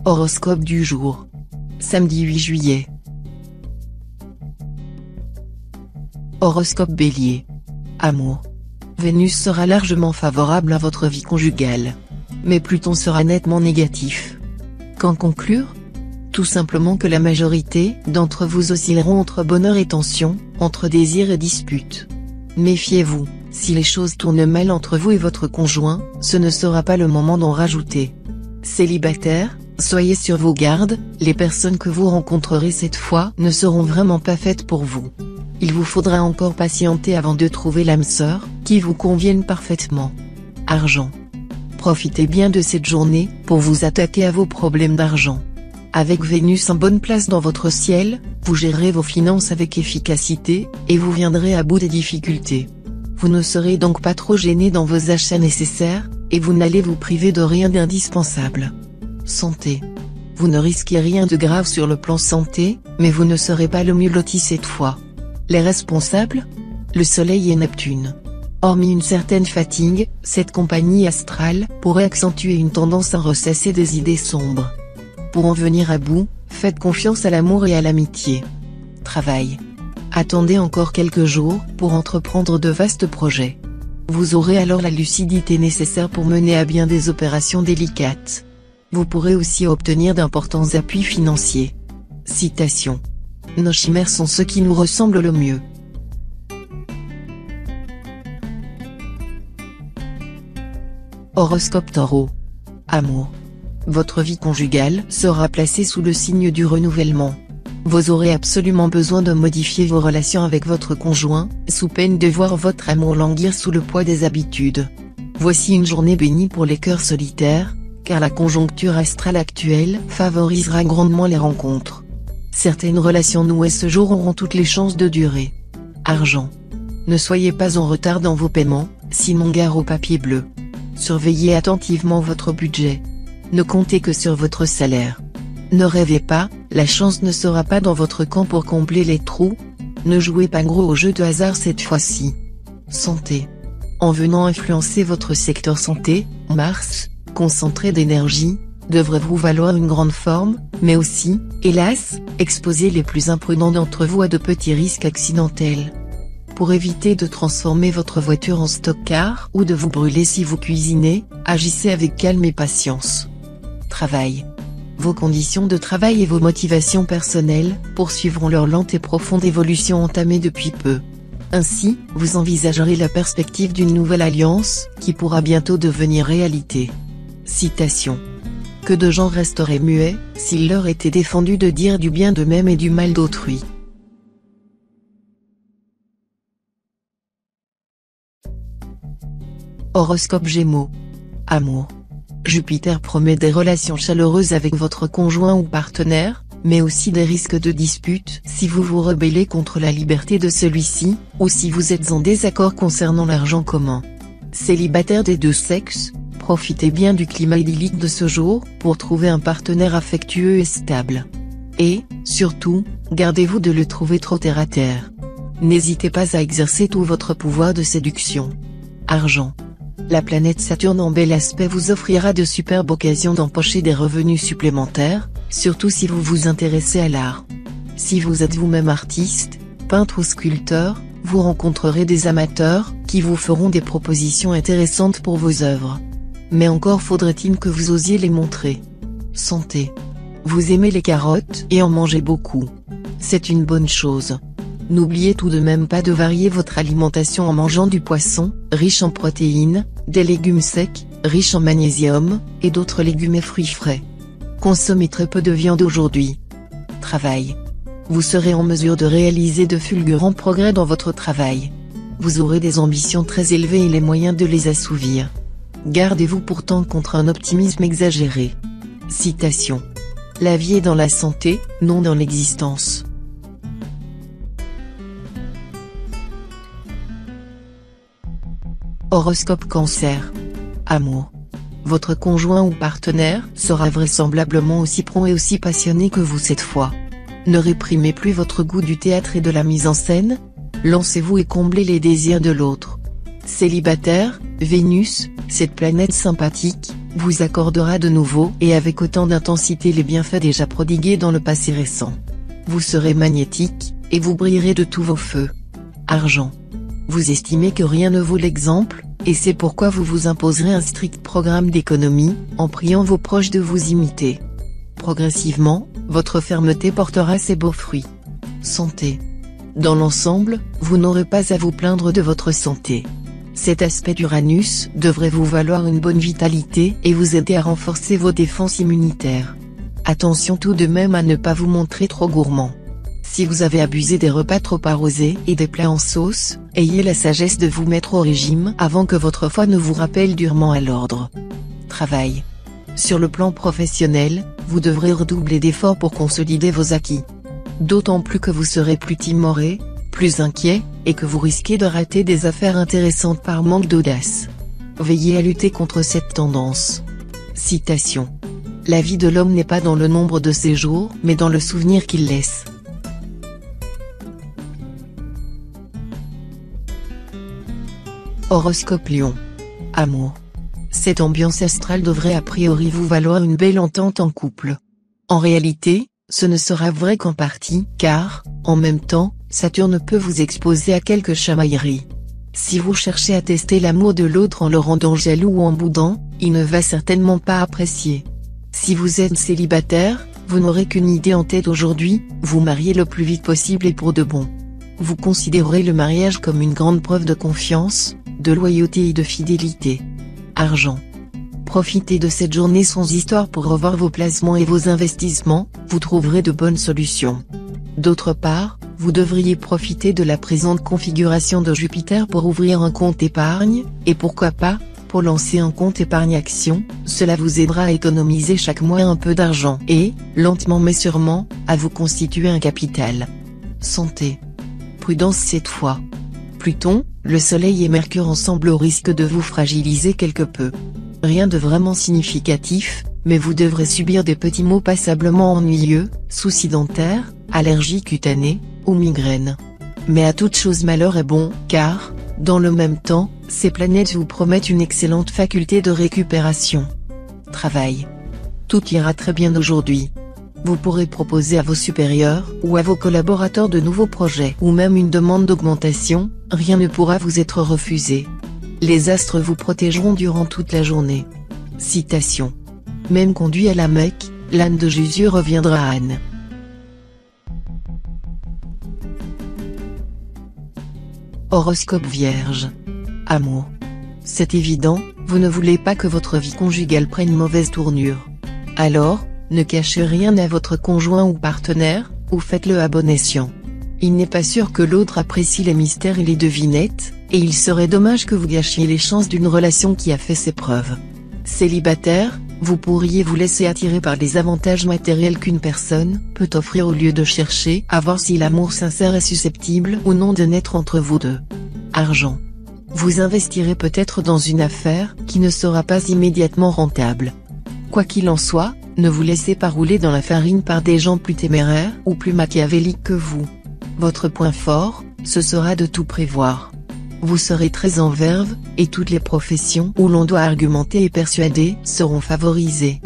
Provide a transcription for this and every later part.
Horoscope du jour. Samedi 8 juillet. Horoscope Bélier. Amour. Vénus sera largement favorable à votre vie conjugale. Mais Pluton sera nettement négatif. Qu'en conclure? Tout simplement que la majorité d'entre vous oscilleront entre bonheur et tension, entre désir et dispute. Méfiez-vous, si les choses tournent mal entre vous et votre conjoint, ce ne sera pas le moment d'en rajouter. Célibataire, soyez sur vos gardes, les personnes que vous rencontrerez cette fois ne seront vraiment pas faites pour vous. Il vous faudra encore patienter avant de trouver l'âme sœur, qui vous convienne parfaitement. Argent. Profitez bien de cette journée, pour vous attaquer à vos problèmes d'argent. Avec Vénus en bonne place dans votre ciel, vous gérerez vos finances avec efficacité, et vous viendrez à bout des difficultés. Vous ne serez donc pas trop gêné dans vos achats nécessaires, et vous n'allez vous priver de rien d'indispensable. Santé. Vous ne risquez rien de grave sur le plan santé, mais vous ne serez pas le mieux loti cette fois. Les responsables? Le Soleil et Neptune. Hormis une certaine fatigue, cette compagnie astrale pourrait accentuer une tendance à ressasser des idées sombres. Pour en venir à bout, faites confiance à l'amour et à l'amitié. Travail. Attendez encore quelques jours pour entreprendre de vastes projets. Vous aurez alors la lucidité nécessaire pour mener à bien des opérations délicates. Vous pourrez aussi obtenir d'importants appuis financiers. Citation. Nos chimères sont ceux qui nous ressemblent le mieux. Horoscope Taureau. Amour. Votre vie conjugale sera placée sous le signe du renouvellement. Vous aurez absolument besoin de modifier vos relations avec votre conjoint, sous peine de voir votre amour languir sous le poids des habitudes. Voici une journée bénie pour les cœurs solitaires, car la conjoncture astrale actuelle favorisera grandement les rencontres. Certaines relations nouées ce jour auront toutes les chances de durer. Argent. Ne soyez pas en retard dans vos paiements, sinon gare au papier bleu. Surveillez attentivement votre budget. Ne comptez que sur votre salaire. Ne rêvez pas, la chance ne sera pas dans votre camp pour combler les trous. Ne jouez pas gros au jeu de hasard cette fois-ci. Santé. En venant influencer votre secteur santé, Mars, concentré d'énergie, devrait vous valoir une grande forme, mais aussi, hélas, exposer les plus imprudents d'entre vous à de petits risques accidentels. Pour éviter de transformer votre voiture en stock-car ou de vous brûler si vous cuisinez, agissez avec calme et patience. Travail. Vos conditions de travail et vos motivations personnelles poursuivront leur lente et profonde évolution entamée depuis peu. Ainsi, vous envisagerez la perspective d'une nouvelle alliance, qui pourra bientôt devenir réalité. Citation. Que de gens resteraient muets, s'il leur était défendu de dire du bien d'eux-mêmes et du mal d'autrui. Horoscope Gémeaux. Amour. Jupiter promet des relations chaleureuses avec votre conjoint ou partenaire, mais aussi des risques de dispute si vous vous rebellez contre la liberté de celui-ci, ou si vous êtes en désaccord concernant l'argent commun. Célibataire des deux sexes, profitez bien du climat idyllique de ce jour pour trouver un partenaire affectueux et stable. Et, surtout, gardez-vous de le trouver trop terre-à-terre. N'hésitez pas à exercer tout votre pouvoir de séduction. Argent. La planète Saturne en bel aspect vous offrira de superbes occasions d'empocher des revenus supplémentaires, surtout si vous vous intéressez à l'art. Si vous êtes vous-même artiste, peintre ou sculpteur, vous rencontrerez des amateurs, qui vous feront des propositions intéressantes pour vos œuvres. Mais encore faudrait-il que vous osiez les montrer. Santé. Vous aimez les carottes et en mangez beaucoup. C'est une bonne chose. N'oubliez tout de même pas de varier votre alimentation en mangeant du poisson, riche en protéines, des légumes secs, riches en magnésium, et d'autres légumes et fruits frais. Consommez très peu de viande aujourd'hui. Travail. Vous serez en mesure de réaliser de fulgurants progrès dans votre travail. Vous aurez des ambitions très élevées et les moyens de les assouvir. Gardez-vous pourtant contre un optimisme exagéré. Citation. La vie est dans la santé, non dans l'existence. Horoscope Cancer. Amour. Votre conjoint ou partenaire sera vraisemblablement aussi prompt et aussi passionné que vous cette fois. Ne réprimez plus votre goût du théâtre et de la mise en scène. Lancez-vous et comblez les désirs de l'autre. Célibataire, Vénus, cette planète sympathique, vous accordera de nouveau et avec autant d'intensité les bienfaits déjà prodigués dans le passé récent. Vous serez magnétique, et vous brillerez de tous vos feux. Argent. Vous estimez que rien ne vaut l'exemple, et c'est pourquoi vous vous imposerez un strict programme d'économie, en priant vos proches de vous imiter. Progressivement, votre fermeté portera ses beaux fruits. Santé. Dans l'ensemble, vous n'aurez pas à vous plaindre de votre santé. Cet aspect d'Uranus devrait vous valoir une bonne vitalité et vous aider à renforcer vos défenses immunitaires. Attention tout de même à ne pas vous montrer trop gourmand. Si vous avez abusé des repas trop arrosés et des plats en sauce, ayez la sagesse de vous mettre au régime avant que votre foie ne vous rappelle durement à l'ordre. Travail. Sur le plan professionnel, vous devrez redoubler d'efforts pour consolider vos acquis. D'autant plus que vous serez plus timoré, plus inquiet, et que vous risquez de rater des affaires intéressantes par manque d'audace. Veillez à lutter contre cette tendance. Citation. La vie de l'homme n'est pas dans le nombre de ses jours, mais dans le souvenir qu'il laisse. Horoscope Lion. Amour. Cette ambiance astrale devrait a priori vous valoir une belle entente en couple. En réalité, ce ne sera vrai qu'en partie, car, en même temps, Saturne peut vous exposer à quelques chamailleries. Si vous cherchez à tester l'amour de l'autre en le rendant jaloux ou en boudant, il ne va certainement pas apprécier. Si vous êtes célibataire, vous n'aurez qu'une idée en tête aujourd'hui, vous marier le plus vite possible et pour de bon. Vous considérez le mariage comme une grande preuve de confiance, de loyauté et de fidélité. Argent. Profitez de cette journée sans histoire pour revoir vos placements et vos investissements, vous trouverez de bonnes solutions. D'autre part, vous devriez profiter de la présente configuration de Jupiter pour ouvrir un compte épargne, et pourquoi pas, pour lancer un compte épargne action, cela vous aidera à économiser chaque mois un peu d'argent et, lentement mais sûrement, à vous constituer un capital. Santé. Prudence cette fois. Pluton, le Soleil et Mercure ensemble risquent de vous fragiliser quelque peu. Rien de vraiment significatif, mais vous devrez subir des petits maux passablement ennuyeux, soucis dentaires, allergies cutanées, ou migraines. Mais à toute chose malheur est bon, car, dans le même temps, ces planètes vous promettent une excellente faculté de récupération. Travail. Tout ira très bien aujourd'hui. Vous pourrez proposer à vos supérieurs ou à vos collaborateurs de nouveaux projets ou même une demande d'augmentation, rien ne pourra vous être refusé. Les astres vous protégeront durant toute la journée. Citation. Même conduit à la Mecque, l'âne de Jésus reviendra à Anne. Horoscope Vierge. Amour. C'est évident, vous ne voulez pas que votre vie conjugale prenne une mauvaise tournure. Alors, ne cachez rien à votre conjoint ou partenaire, ou faites-le à bon escient. Il n'est pas sûr que l'autre apprécie les mystères et les devinettes, et il serait dommage que vous gâchiez les chances d'une relation qui a fait ses preuves. Célibataire, vous pourriez vous laisser attirer par les avantages matériels qu'une personne peut offrir au lieu de chercher à voir si l'amour sincère est susceptible ou non de naître entre vous deux. Argent. Vous investirez peut-être dans une affaire qui ne sera pas immédiatement rentable. Quoi qu'il en soit, ne vous laissez pas rouler dans la farine par des gens plus téméraires ou plus machiavéliques que vous. Votre point fort, ce sera de tout prévoir. Vous serez très en verve, et toutes les professions où l'on doit argumenter et persuader seront favorisées.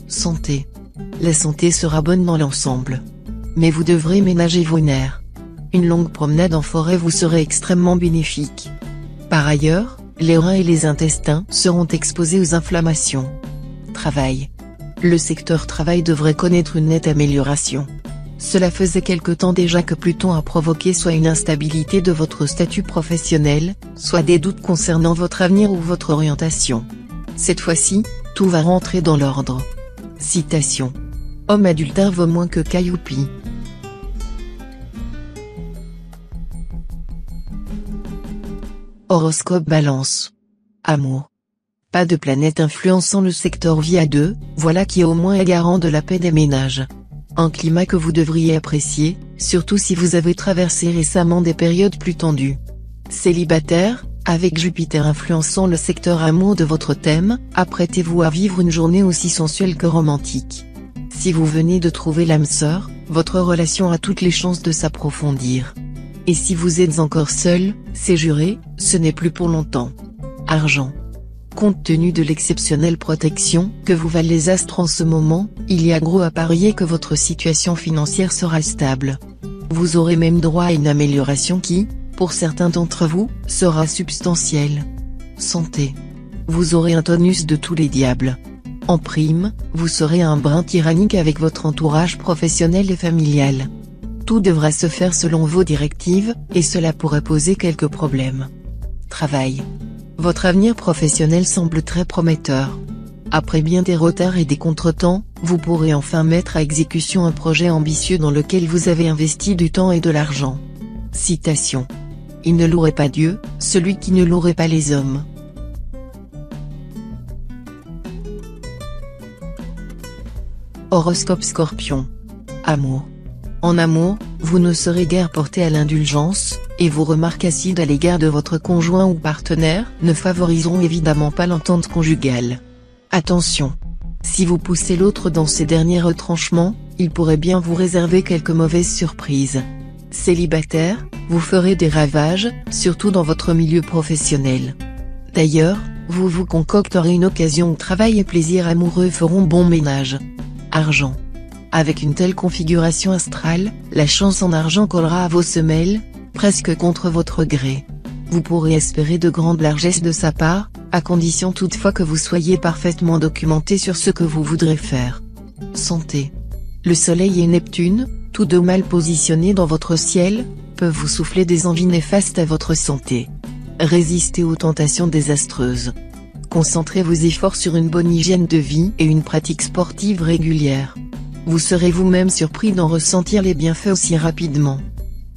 Santé. La santé sera bonne dans l'ensemble. Mais vous devrez ménager vos nerfs. Une longue promenade en forêt vous serait extrêmement bénéfique. Par ailleurs, les reins et les intestins seront exposés aux inflammations. Travail. Le secteur travail devrait connaître une nette amélioration. Cela faisait quelque temps déjà que Pluton a provoqué soit une instabilité de votre statut professionnel, soit des doutes concernant votre avenir ou votre orientation. Cette fois-ci, tout va rentrer dans l'ordre. Citation. Homme adultère vaut moins que cailloupi. Horoscope Balance. Amour. Pas de planète influençant le secteur vie à deux, voilà qui au moins est garant de la paix des ménages. Un climat que vous devriez apprécier, surtout si vous avez traversé récemment des périodes plus tendues. Célibataire, avec Jupiter influençant le secteur amour de votre thème, apprêtez-vous à vivre une journée aussi sensuelle que romantique. Si vous venez de trouver l'âme sœur, votre relation a toutes les chances de s'approfondir. Et si vous êtes encore seul, c'est juré, ce n'est plus pour longtemps. Argent. Compte tenu de l'exceptionnelle protection que vous valent les astres en ce moment, il y a gros à parier que votre situation financière sera stable. Vous aurez même droit à une amélioration qui, pour certains d'entre vous, sera substantielle. Santé. Vous aurez un tonus de tous les diables. En prime, vous serez un brin tyrannique avec votre entourage professionnel et familial. Tout devra se faire selon vos directives, et cela pourrait poser quelques problèmes. Travail. Votre avenir professionnel semble très prometteur. Après bien des retards et des contretemps, vous pourrez enfin mettre à exécution un projet ambitieux dans lequel vous avez investi du temps et de l'argent. Citation. Il ne louerait pas Dieu, celui qui ne louerait pas les hommes. Horoscope Scorpion. Amour. En amour, vous ne serez guère porté à l'indulgence, et vos remarques acides à l'égard de votre conjoint ou partenaire ne favoriseront évidemment pas l'entente conjugale. Attention. Si vous poussez l'autre dans ses derniers retranchements, il pourrait bien vous réserver quelques mauvaises surprises. Célibataire, vous ferez des ravages, surtout dans votre milieu professionnel. D'ailleurs, vous vous concocterez une occasion où travail et plaisir amoureux feront bon ménage. Argent. Avec une telle configuration astrale, la chance en argent collera à vos semelles, presque contre votre gré. Vous pourrez espérer de grandes largesses de sa part, à condition toutefois que vous soyez parfaitement documenté sur ce que vous voudrez faire. Santé. Le Soleil et Neptune, tous deux mal positionnés dans votre ciel, peuvent vous souffler des envies néfastes à votre santé. Résistez aux tentations désastreuses. Concentrez vos efforts sur une bonne hygiène de vie et une pratique sportive régulière. Vous serez vous-même surpris d'en ressentir les bienfaits aussi rapidement.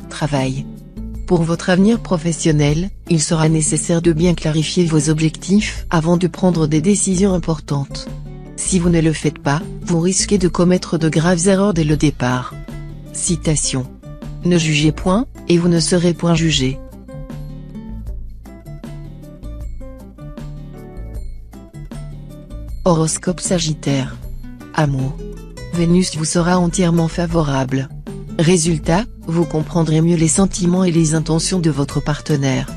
Travail. Pour votre avenir professionnel, il sera nécessaire de bien clarifier vos objectifs avant de prendre des décisions importantes. Si vous ne le faites pas, vous risquez de commettre de graves erreurs dès le départ. Citation. Ne jugez point, et vous ne serez point jugé. Horoscope Sagittaire. Amour. Vénus vous sera entièrement favorable. Résultat, vous comprendrez mieux les sentiments et les intentions de votre partenaire.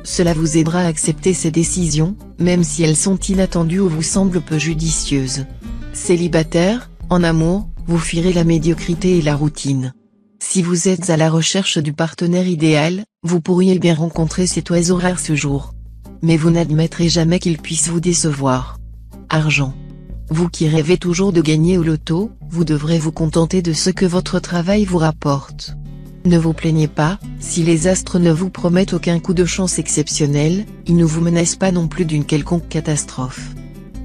Cela vous aidera à accepter ses décisions, même si elles sont inattendues ou vous semblent peu judicieuses. Célibataire, en amour, vous fuirez la médiocrité et la routine. Si vous êtes à la recherche du partenaire idéal, vous pourriez bien rencontrer cet oiseau rare ce jour. Mais vous n'admettrez jamais qu'il puisse vous décevoir. Argent. Vous qui rêvez toujours de gagner au loto, vous devrez vous contenter de ce que votre travail vous rapporte. Ne vous plaignez pas, si les astres ne vous promettent aucun coup de chance exceptionnel, ils ne vous menacent pas non plus d'une quelconque catastrophe.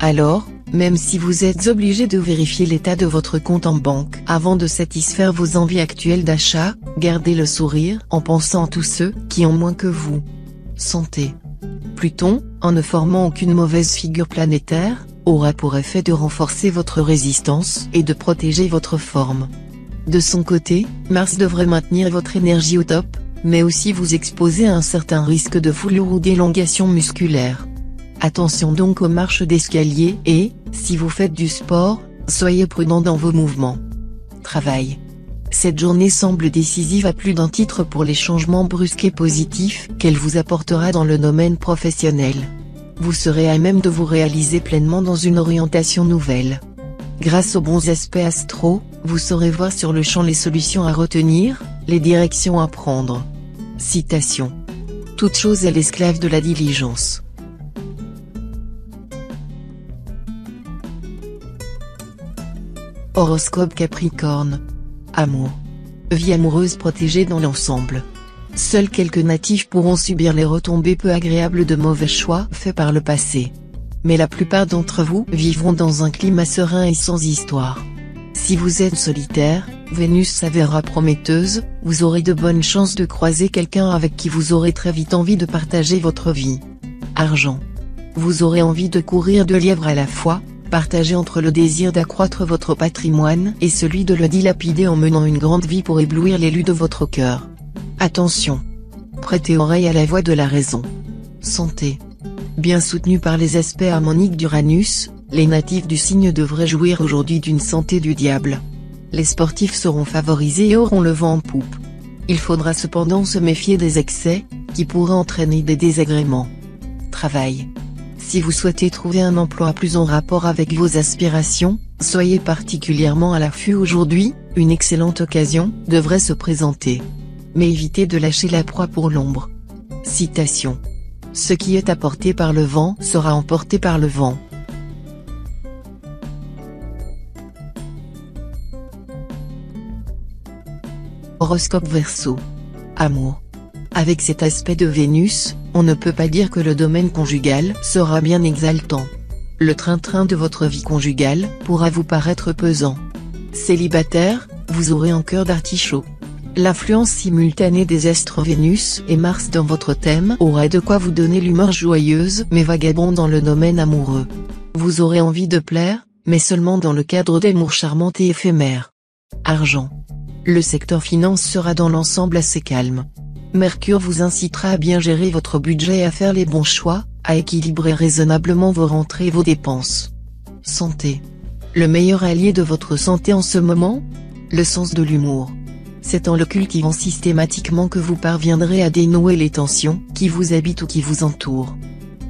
Alors, même si vous êtes obligé de vérifier l'état de votre compte en banque avant de satisfaire vos envies actuelles d'achat, gardez le sourire en pensant à tous ceux qui ont moins que vous. Santé. Pluton, en ne formant aucune mauvaise figure planétaire, aura pour effet de renforcer votre résistance et de protéger votre forme. De son côté, Mars devrait maintenir votre énergie au top, mais aussi vous exposer à un certain risque de foulure ou d'élongation musculaire. Attention donc aux marches d'escalier et, si vous faites du sport, soyez prudent dans vos mouvements. Travail. Cette journée semble décisive à plus d'un titre pour les changements brusques et positifs qu'elle vous apportera dans le domaine professionnel. Vous serez à même de vous réaliser pleinement dans une orientation nouvelle. Grâce aux bons aspects astro, vous saurez voir sur le champ les solutions à retenir, les directions à prendre. Citation. Toute chose est l'esclave de la diligence. Horoscope Capricorne. Amour. Vie amoureuse protégée dans l'ensemble. Seuls quelques natifs pourront subir les retombées peu agréables de mauvais choix faits par le passé. Mais la plupart d'entre vous vivront dans un climat serein et sans histoire. Si vous êtes solitaire, Vénus s'avérera prometteuse, vous aurez de bonnes chances de croiser quelqu'un avec qui vous aurez très vite envie de partager votre vie. Argent. Vous aurez envie de courir 2 lièvres à la fois, partagé entre le désir d'accroître votre patrimoine et celui de le dilapider en menant une grande vie pour éblouir l'élu de votre cœur. Attention. Prêtez oreille à la voix de la raison. Santé. Bien soutenu par les aspects harmoniques d'Uranus, les natifs du signe devraient jouir aujourd'hui d'une santé du diable. Les sportifs seront favorisés et auront le vent en poupe. Il faudra cependant se méfier des excès, qui pourraient entraîner des désagréments. Travail. Si vous souhaitez trouver un emploi plus en rapport avec vos aspirations, soyez particulièrement à l'affût aujourd'hui, une excellente occasion devrait se présenter. Mais évitez de lâcher la proie pour l'ombre. Citation. Ce qui est apporté par le vent sera emporté par le vent. Horoscope Verseau. Amour. Avec cet aspect de Vénus, on ne peut pas dire que le domaine conjugal sera bien exaltant. Le train-train de votre vie conjugale pourra vous paraître pesant. Célibataire, vous aurez un cœur d'artichaut. L'influence simultanée des astres Vénus et Mars dans votre thème aura de quoi vous donner l'humeur joyeuse mais vagabonde dans le domaine amoureux. Vous aurez envie de plaire, mais seulement dans le cadre d'amour charmant et éphémère. Argent. Le secteur finance sera dans l'ensemble assez calme. Mercure vous incitera à bien gérer votre budget et à faire les bons choix, à équilibrer raisonnablement vos rentrées et vos dépenses. Santé. Le meilleur allié de votre santé en ce moment ? Le sens de l'humour. C'est en le cultivant systématiquement que vous parviendrez à dénouer les tensions qui vous habitent ou qui vous entourent.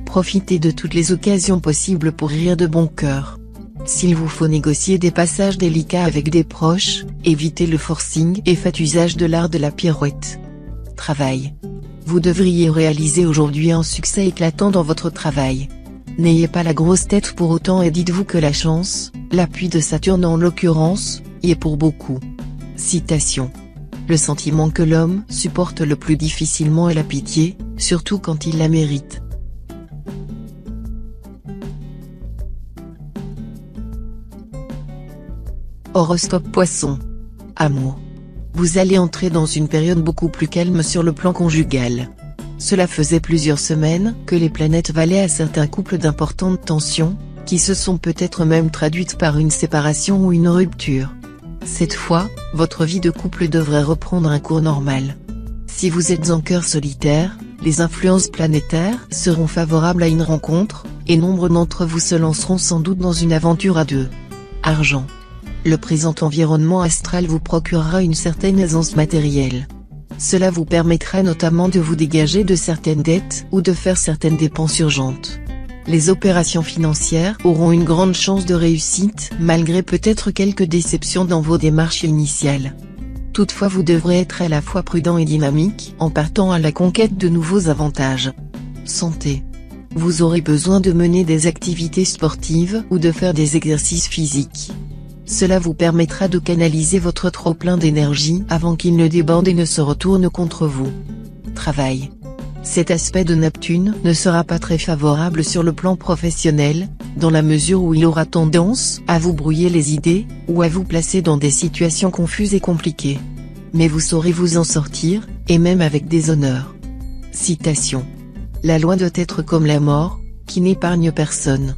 Profitez de toutes les occasions possibles pour rire de bon cœur. S'il vous faut négocier des passages délicats avec des proches, évitez le forcing et faites usage de l'art de la pirouette. Travail. Vous devriez réaliser aujourd'hui un succès éclatant dans votre travail. N'ayez pas la grosse tête pour autant et dites-vous que la chance, l'appui de Saturne en l'occurrence, y est pour beaucoup. Citation. Le sentiment que l'homme supporte le plus difficilement est la pitié, surtout quand il la mérite. Horoscope Poisson. Amour. Vous allez entrer dans une période beaucoup plus calme sur le plan conjugal. Cela faisait plusieurs semaines que les planètes valaient à certains couples d'importantes tensions, qui se sont peut-être même traduites par une séparation ou une rupture. Cette fois, votre vie de couple devrait reprendre un cours normal. Si vous êtes en cœur solitaire, les influences planétaires seront favorables à une rencontre, et nombre d'entre vous se lanceront sans doute dans une aventure à deux. Argent. Le présent environnement astral vous procurera une certaine aisance matérielle. Cela vous permettra notamment de vous dégager de certaines dettes ou de faire certaines dépenses urgentes. Les opérations financières auront une grande chance de réussite malgré peut-être quelques déceptions dans vos démarches initiales. Toutefois vous devrez être à la fois prudent et dynamique en partant à la conquête de nouveaux avantages. Santé. Vous aurez besoin de mener des activités sportives ou de faire des exercices physiques. Cela vous permettra de canaliser votre trop-plein d'énergie avant qu'il ne déborde et ne se retourne contre vous. Travail. Cet aspect de Neptune ne sera pas très favorable sur le plan professionnel, dans la mesure où il aura tendance à vous brouiller les idées, ou à vous placer dans des situations confuses et compliquées. Mais vous saurez vous en sortir, et même avec des honneurs. Citation. La loi doit être comme la mort, qui n'épargne personne.